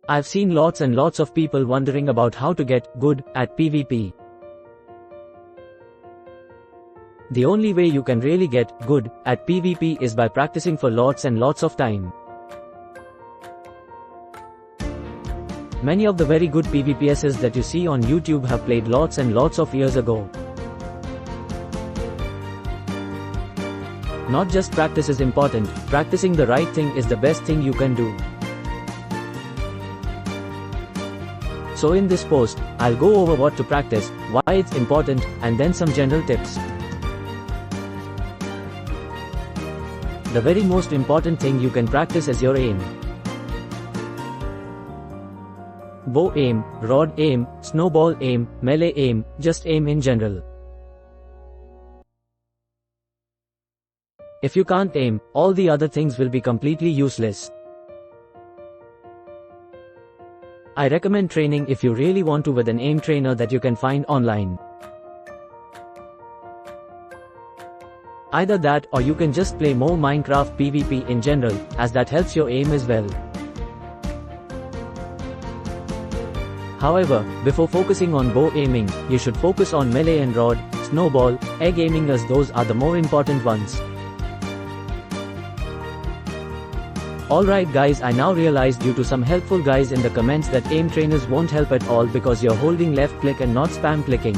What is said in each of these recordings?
I've seen lots and lots of people wondering about how to get good at PvP. The only way you can really get good at PvP is by practicing for lots and lots of time. Many of the very good PvPs's that you see on YouTube have played lots and lots of years ago. Not just practice is important, practicing the right thing is the best thing you can do. So in this post, I'll go over what to practice, why it's important, and then some general tips. The very most important thing you can practice is your aim. Bow aim, rod aim, snowball aim, melee aim, just aim in general. If you can't aim, all the other things will be completely useless. I recommend training if you really want to with an aim trainer that you can find online. Either that or you can just play more Minecraft PvP in general, as that helps your aim as well. However, before focusing on bow aiming, you should focus on melee and rod, snowball, egg aiming, as those are the more important ones. Alright guys, I now realize due to some helpful guys in the comments that aim trainers won't help at all because you're holding left click and not spam clicking.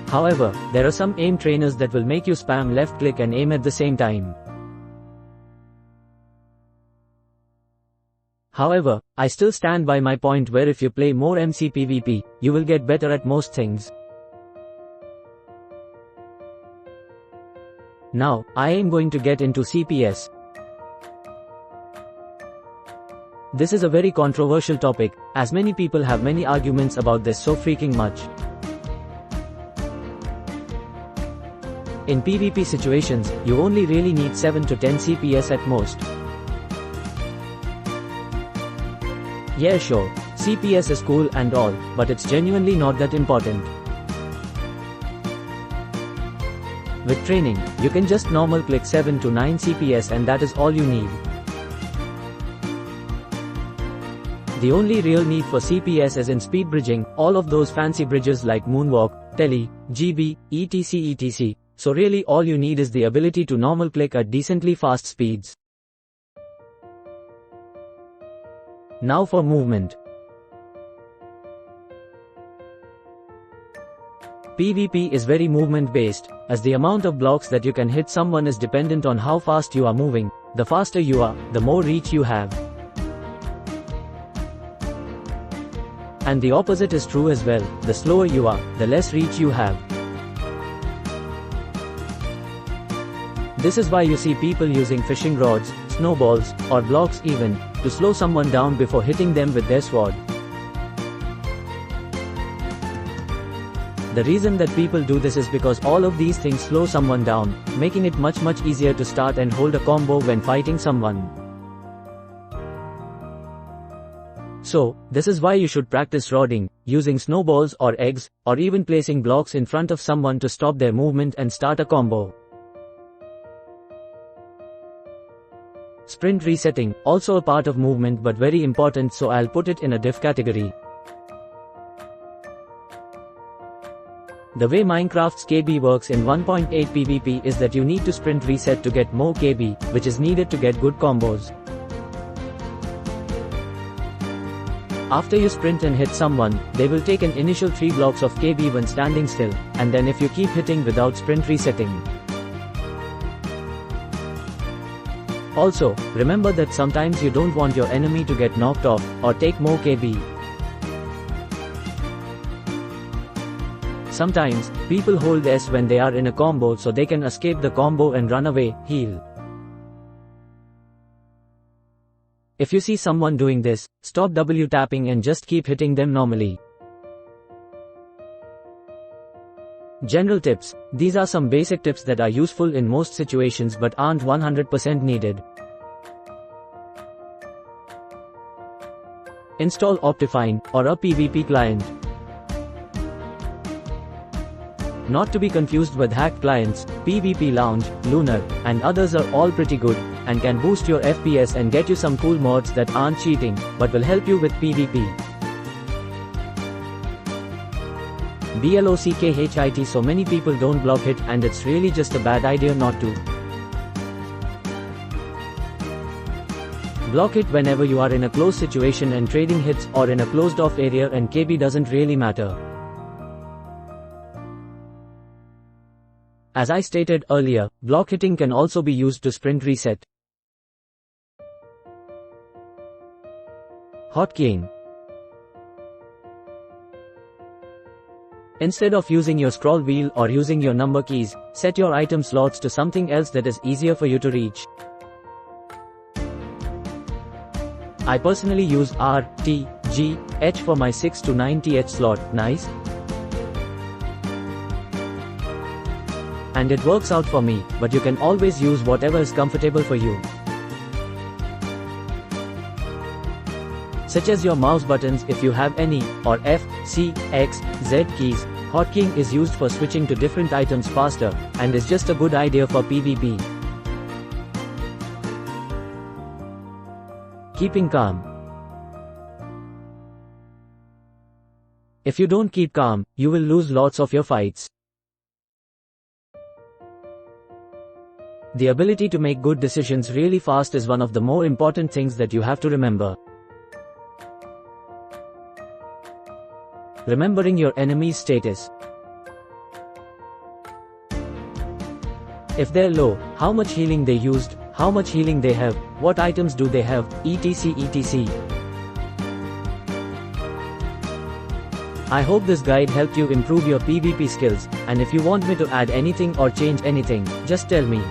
However, there are some aim trainers that will make you spam left click and aim at the same time. However, I still stand by my point where if you play more MC PvP, you will get better at most things. Now, I am going to get into CPS. This is a very controversial topic, as many people have many arguments about this so freaking much. In PvP situations, you only really need 7 to 10 CPS at most. Yeah sure, CPS is cool and all, but it's genuinely not that important. With training, you can just normal click 7 to 9 CPS and that is all you need. The only real need for CPS is in speed bridging, all of those fancy bridges like Moonwalk, Tele, GB, etc. So really all you need is the ability to normal click at decently fast speeds. Now for movement. PvP is very movement based, as the amount of blocks that you can hit someone is dependent on how fast you are moving. The faster you are, the more reach you have. And the opposite is true as well, the slower you are, the less reach you have. This is why you see people using fishing rods, snowballs, or blocks even, to slow someone down before hitting them with their sword. The reason that people do this is because all of these things slow someone down, making it much easier to start and hold a combo when fighting someone. So, this is why you should practice rodding, using snowballs or eggs, or even placing blocks in front of someone to stop their movement and start a combo. Sprint resetting, also a part of movement but very important, so I'll put it in a diff category. The way Minecraft's KB works in 1.8 PvP is that you need to sprint reset to get more KB, which is needed to get good combos. After you sprint and hit someone, they will take an initial 3 blocks of KB when standing still, and then if you keep hitting without sprint resetting. Also, remember that sometimes you don't want your enemy to get knocked off, or take more KB. Sometimes, people hold S when they are in a combo so they can escape the combo and run away, heal. If you see someone doing this, stop W tapping and just keep hitting them normally. General tips. These are some basic tips that are useful in most situations but aren't 100% needed. Install Optifine, or a PvP client. Not to be confused with hacked clients, PvP Lounge, Lunar, and others are all pretty good, and can boost your FPS and get you some cool mods that aren't cheating, but will help you with PvP. BLOCKHIT. So many people don't block it, and it's really just a bad idea not to. Block it whenever you are in a close situation and trading hits, or in a closed off area and KB doesn't really matter. As I stated earlier, block hitting can also be used to sprint reset. Hotkeying. Instead of using your scroll wheel or using your number keys, set your item slots to something else that is easier for you to reach. I personally use R, T, G, H for my 6 to 9 TH slot, nice? And it works out for me, but you can always use whatever is comfortable for you. Such as your mouse buttons if you have any, or F, C, X, Z keys. Hotkeying is used for switching to different items faster, and is just a good idea for PvP. Keeping calm. If you don't keep calm, you will lose lots of your fights. The ability to make good decisions really fast is one of the more important things that you have to remember. Remembering your enemy's status. If they're low, how much healing they used, how much healing they have, what items do they have, etc etc. I hope this guide helped you improve your PvP skills, and if you want me to add anything or change anything, just tell me.